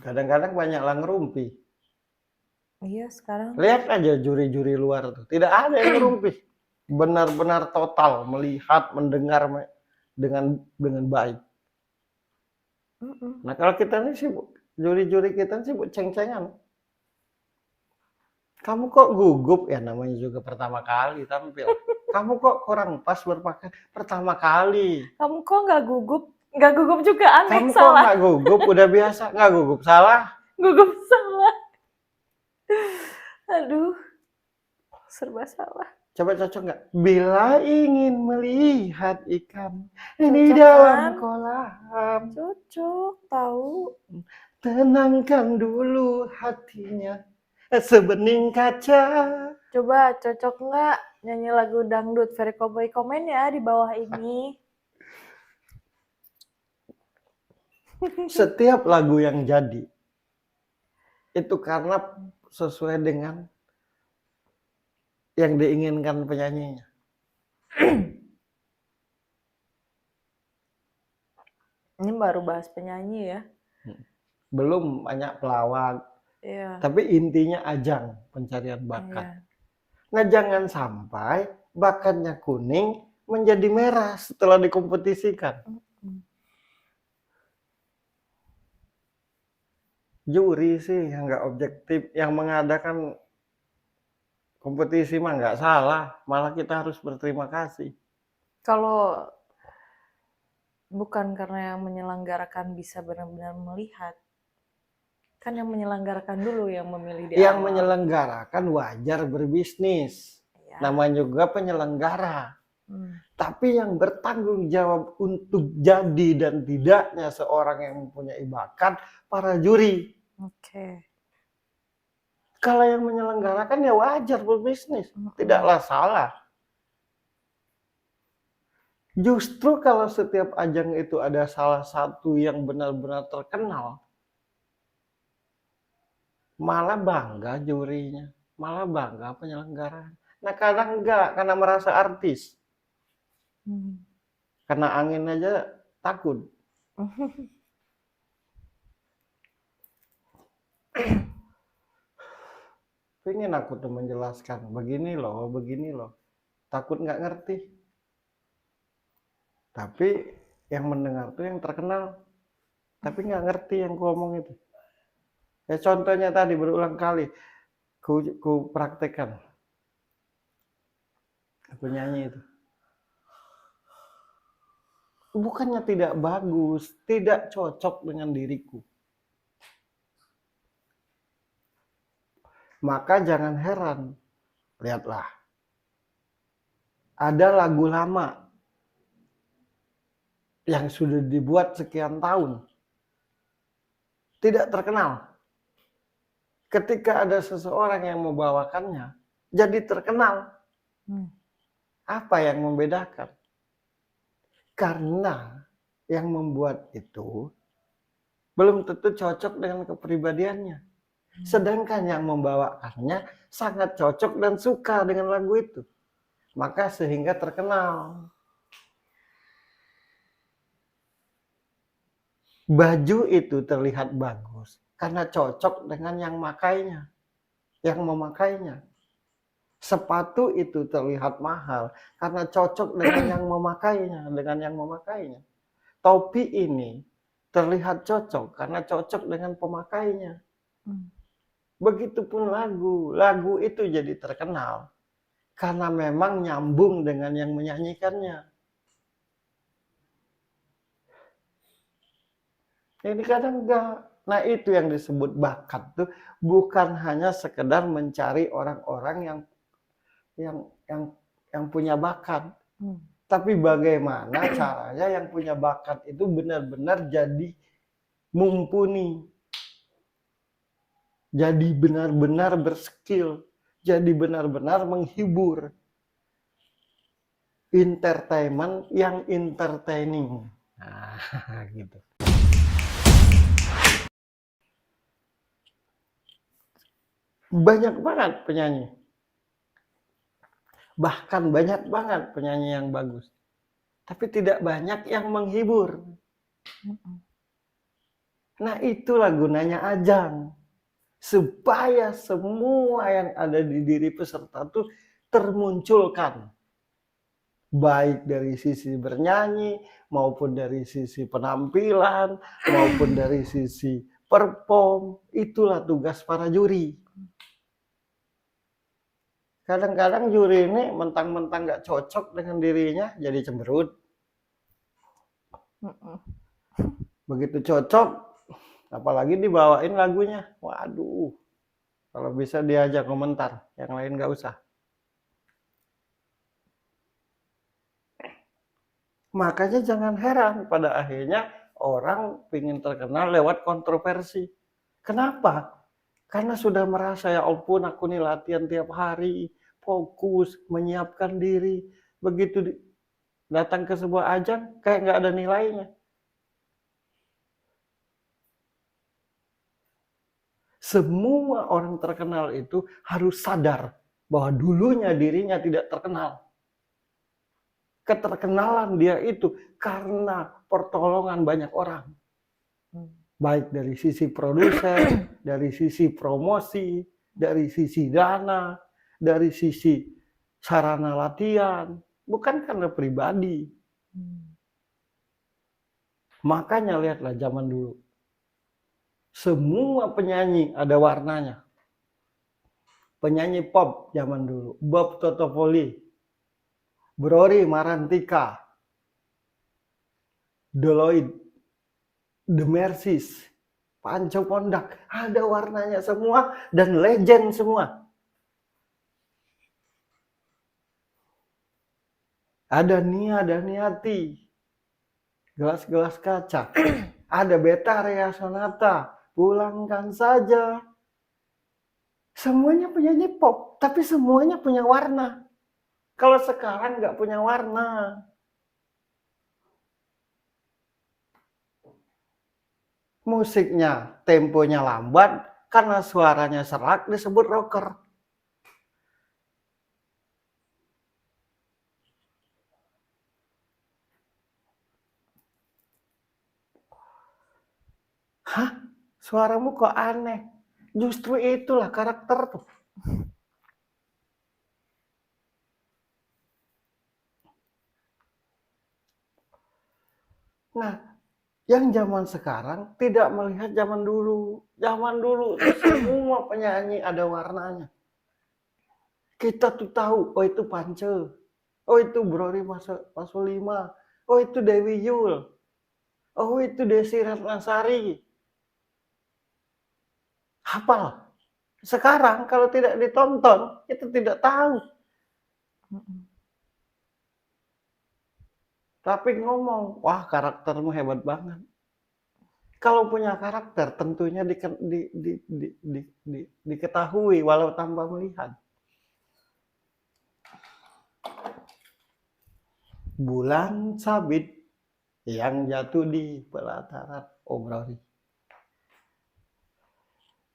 Kadang-kadang banyak lah ngerumpi. Iya sekarang. Lihat aja juri-juri luar tuh, tidak ada yang ngerumpi. Benar-benar total melihat, mendengar dengan baik. Nah kalau kita nih sibuk, juri-juri kita sibuk ceng-cengan. Kamu kok gugup ya, namanya juga pertama kali tampil. Kamu kok kurang pas berpakaian pertama kali. Kamu kok nggak gugup? Nggak gugup juga aneh, Kamu kok salah. nggak gugup? Udah biasa nggak gugup, salah. Gugup salah. Aduh, serba salah. Coba cocok nggak? Bila ingin melihat ikan di Cocok dalam kan? kolam, Cocok, tahu. tenangkan dulu hatinya sebening kaca. Coba cocok nggak nyanyi lagu dangdut Very Cowboy? Komen ya di bawah ini. Setiap lagu yang jadi itu karena sesuai dengan yang diinginkan penyanyinya. Ini baru bahas penyanyi ya. Belum banyak pelawak. Iya. Tapi intinya ajang pencarian bakat. Iya. Nah jangan sampai bakatnya kuning menjadi merah setelah dikompetisikan. Juri sih yang nggak objektif, yang mengadakan kompetisi mah nggak salah, malah kita harus berterima kasih. Kalau bukan karena yang menyelenggarakan bisa benar-benar melihat, kan yang menyelenggarakan dulu yang memilih di Yang awal. menyelenggarakan wajar berbisnis, Ya. namanya juga penyelenggara. Tapi yang bertanggung jawab untuk jadi dan tidaknya seorang yang mempunyai bakat, para juri. Oke. Kalau yang menyelenggarakan ya wajar berbisnis, tidaklah salah. Justru kalau setiap ajang itu ada salah satu yang benar-benar terkenal, malah bangga jurinya, malah bangga penyelenggara. Nah kadang enggak, karena merasa artis. Karena angin aja takut. Pengen aku tuh menjelaskan, begini loh, takut nggak ngerti. Tapi yang mendengar tuh yang terkenal, tapi nggak ngerti yang ku ngomong itu. Ya contohnya tadi berulang kali, ku praktekkan. Aku nyanyi itu. Bukannya tidak bagus, tidak cocok dengan diriku. Maka jangan heran, lihatlah. Ada lagu lama yang sudah dibuat sekian tahun. Tidak terkenal. Ketika ada seseorang yang membawakannya, jadi terkenal. Apa yang membedakan? Karena yang membuat itu belum tentu cocok dengan kepribadiannya. Sedangkan yang membawakannya sangat cocok dan suka dengan lagu itu. Maka sehingga terkenal. Baju itu terlihat bagus karena cocok dengan yang makainya, yang memakainya. Sepatu itu terlihat mahal karena cocok dengan yang memakainya, Topi ini terlihat cocok karena cocok dengan pemakainya. Begitupun lagu itu jadi terkenal karena memang nyambung dengan yang menyanyikannya. Ini kadang enggak. Nah itu yang disebut bakat tuh bukan hanya sekedar mencari orang-orang yang punya bakat, tapi bagaimana caranya yang punya bakat itu benar-benar jadi mumpuni. Jadi benar-benar berskill, jadi benar-benar menghibur. Entertainment yang entertaining. Nah, gitu. Banyak banget penyanyi. Bahkan banyak banget penyanyi yang bagus. Tapi tidak banyak yang menghibur. Nah, itulah gunanya ajang. Supaya semua yang ada di diri peserta itu termunculkan. Baik dari sisi bernyanyi, maupun dari sisi penampilan, maupun dari sisi perform. Itulah tugas para juri. Kadang-kadang juri ini mentang-mentang nggak cocok dengan dirinya, jadi cemberut. Begitu cocok, apalagi dibawain lagunya. Waduh, kalau bisa diajak komentar, yang lain nggak usah. Makanya jangan heran pada akhirnya orang ingin terkenal lewat kontroversi. Kenapa? Karena sudah merasa, ya ampun, aku nih latihan tiap hari, fokus, menyiapkan diri. Begitu datang ke sebuah ajang, kayak nggak ada nilainya. Semua orang terkenal itu harus sadar bahwa dulunya dirinya tidak terkenal. Keterkenalan dia itu karena pertolongan banyak orang. Baik dari sisi produser, dari sisi promosi, dari sisi dana, dari sisi sarana latihan, bukan karena pribadi. Makanya lihatlah zaman dulu. Semua penyanyi ada warnanya. Penyanyi pop zaman dulu, Bob Totopoli, Brori Marantika, Deloitte, The Mercies, Panco Pondak, ada warnanya semua dan legend semua. Ada Nia dan Niati, Gelas-gelas kaca. Ada Betharia Sonata, Pulangkan Saja. Semuanya penyanyi pop, tapi semuanya punya warna. Kalau sekarang nggak punya warna. Musiknya temponya lambat, karena suaranya serak disebut rocker. Hah? Suaramu kok aneh? Justru itulah karakter tuh. Nah, yang zaman sekarang tidak melihat zaman dulu. Zaman dulu semua penyanyi ada warnanya. Kita tuh tahu, oh itu Pance, oh itu Brori Masulima, oh itu Dewi Yul, oh itu Desi Ratnasari. Hafal. Sekarang kalau tidak ditonton, kita tidak tahu. Tapi ngomong, wah karaktermu hebat banget. Kalau punya karakter, tentunya diketahui walau tanpa melihat. Bulan sabit yang jatuh di pelataran Brori.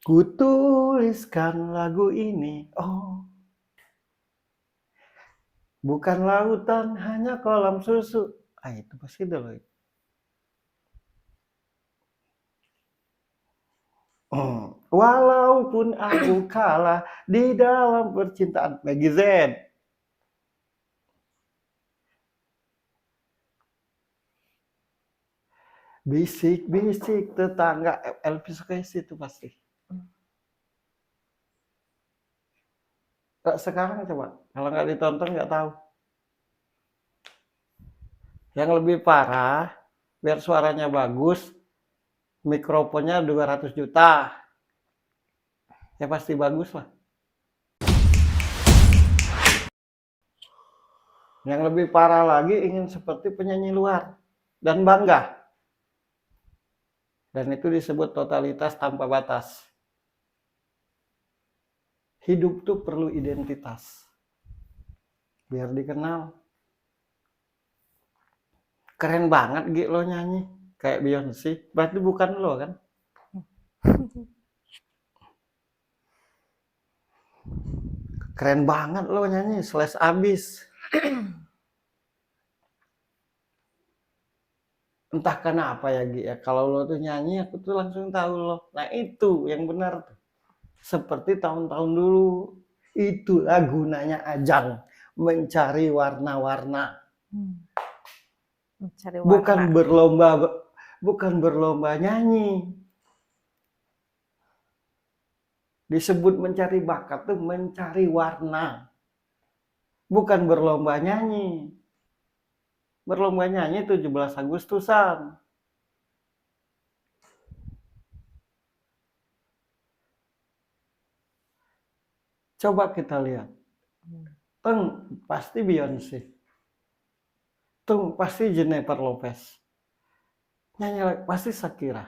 Kutuliskan lagu ini, bukan lautan, hanya kolam susu. Itu pasti Deloitte. Walaupun aku kalah di dalam percintaan, Meggy Z. Bisik-bisik tetangga, Elvis Presley itu pasti. Sekarang coba, kalau nggak ditonton nggak tahu. Yang lebih parah, biar suaranya bagus, mikrofonnya 200 juta. Ya pasti bagus lah. Yang lebih parah lagi, ingin seperti penyanyi luar dan bangga. Dan itu disebut totalitas tanpa batas. Hidup tuh perlu identitas. Biar dikenal. Keren banget Gi lo nyanyi. Kayak Beyonce. Berarti bukan lo kan? Keren banget lo nyanyi. Slash abis. Entah kenapa ya Gi ya, kalau lo tuh nyanyi aku tuh langsung tahu lo. Nah itu yang benar tuh. Seperti tahun-tahun dulu. Itulah gunanya ajang, mencari warna-warna. Mencari Bukan warna. berlomba nyanyi. Disebut mencari bakat tuh mencari warna. Bukan berlomba nyanyi. Berlomba nyanyi 17 Agustusan. Coba kita lihat. Teng pasti Beyonce. Teng pasti Jennifer Lopez. Nyanyi lagi pasti Shakira.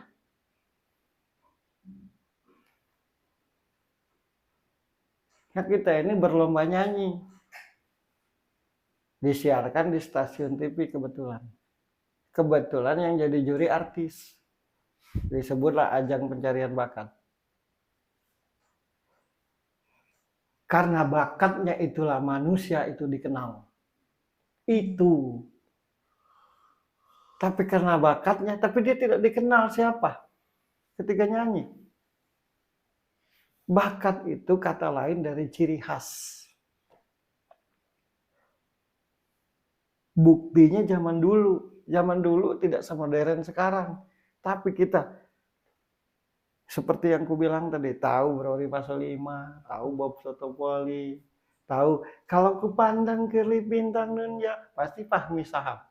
Nah, kita ini berlomba nyanyi. Disiarkan di stasiun TV kebetulan. Kebetulan yang jadi juri artis. Disebutlah ajang pencarian bakat. Karena bakatnya itulah manusia itu dikenal. Itu. Tapi karena bakatnya, tapi dia tidak dikenal siapa ketika nyanyi. Bakat itu kata lain dari ciri khas. Buktinya zaman dulu tidak semodern sekarang. Tapi kita seperti yang ku bilang tadi, tahu Brori Pasolima, tahu Bob Sotopoli, tahu kalau ku pandang kelip bintang dunia pasti Fahmi Sahab.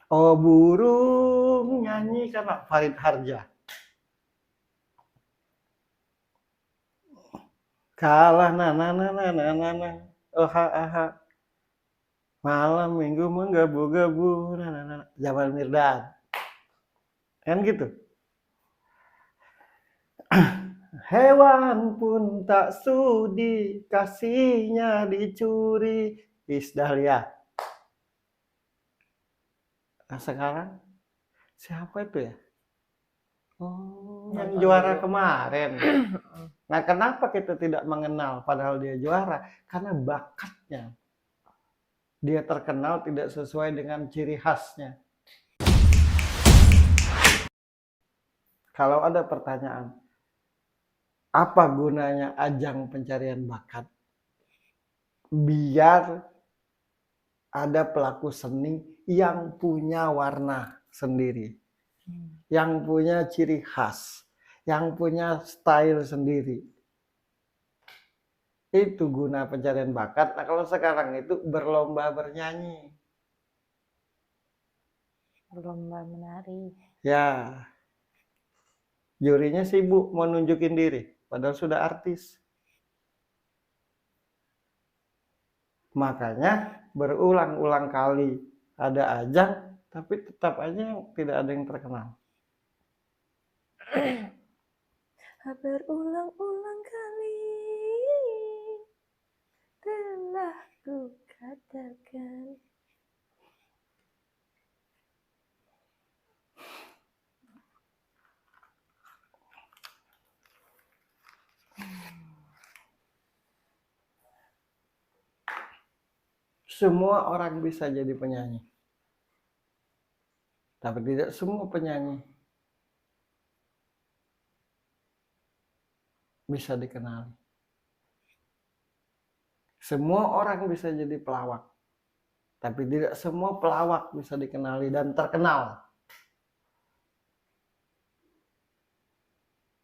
Oh burung nyanyi karena Farid Harja. Kalah na oh ha malam minggu menggebu-gebu Jamal Mirdad. Kan gitu. Hewan pun tak sudi kasihnya dicuri. Isdahlia. Nah sekarang siapa itu ya? Oh, yang juara kemarin. Nah, kenapa kita tidak mengenal padahal dia juara? Karena bakatnya. Dia terkenal tidak sesuai dengan ciri khasnya. Kalau ada pertanyaan, apa gunanya ajang pencarian bakat? Biar ada pelaku seni yang punya warna sendiri. Yang punya ciri khas. Yang punya style sendiri. Itu guna pencarian bakat. Nah kalau sekarang itu berlomba bernyanyi. Berlomba menari. Ya. Jurinya sibuk mau nunjukin diri. Padahal sudah artis. Makanya berulang-ulang kali ada ajang. Tapi tetap aja tidak ada yang terkenal. Berulang-ulang kali telah ku katakan. Semua orang bisa jadi penyanyi. Tapi tidak semua penyanyi bisa dikenali. Semua orang bisa jadi pelawak. Tapi tidak semua pelawak bisa dikenali dan terkenal.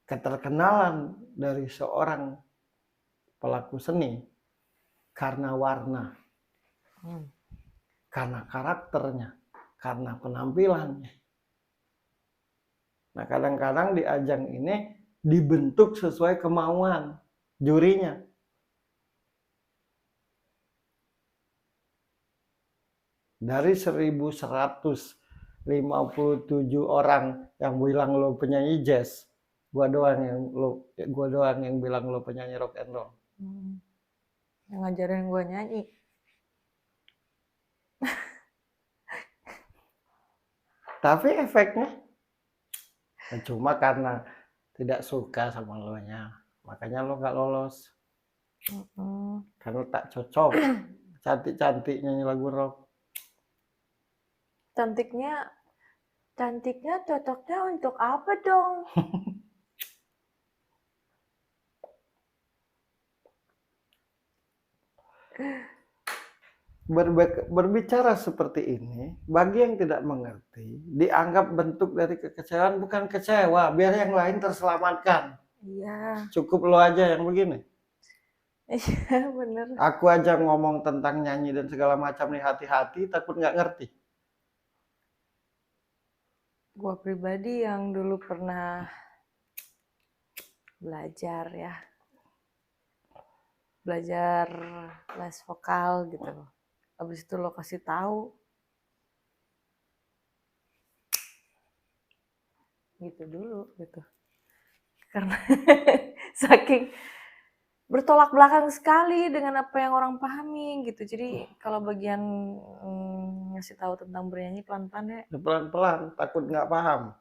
Keterkenalan dari seorang pelaku seni karena warna, karena karakternya, karena penampilannya. Nah kadang-kadang di ajang ini dibentuk sesuai kemauan jurinya. Dari 1157 orang yang bilang lo penyanyi jazz, gua doang yang bilang lo penyanyi rock and roll. Yang ngajarin gue nyanyi. Tapi efeknya cuma karena tidak suka sama lo nya, makanya lo nggak lolos. Karena tak cocok. Cantik-cantik nyanyi lagu rock. Cantiknya cocoknya untuk apa dong? Berbicara seperti ini, bagi yang tidak mengerti, dianggap bentuk dari kekecewaan, bukan kecewa, biar yang lain terselamatkan. Iya, Cukup lo aja yang begini. iya bener. Aku aja ngomong tentang nyanyi dan segala macam nih hati-hati, takut nggak ngerti. Gua pribadi yang dulu pernah belajar ya, belajar les vokal gitu. Habis itu lo kasih tahu, gitu dulu gitu. Karena saking bertolak belakang sekali dengan apa yang orang pahami gitu. Jadi kalau bagian ngasih tahu tentang bernyanyi pelan-pelan ya. Pelan-pelan, takut nggak paham.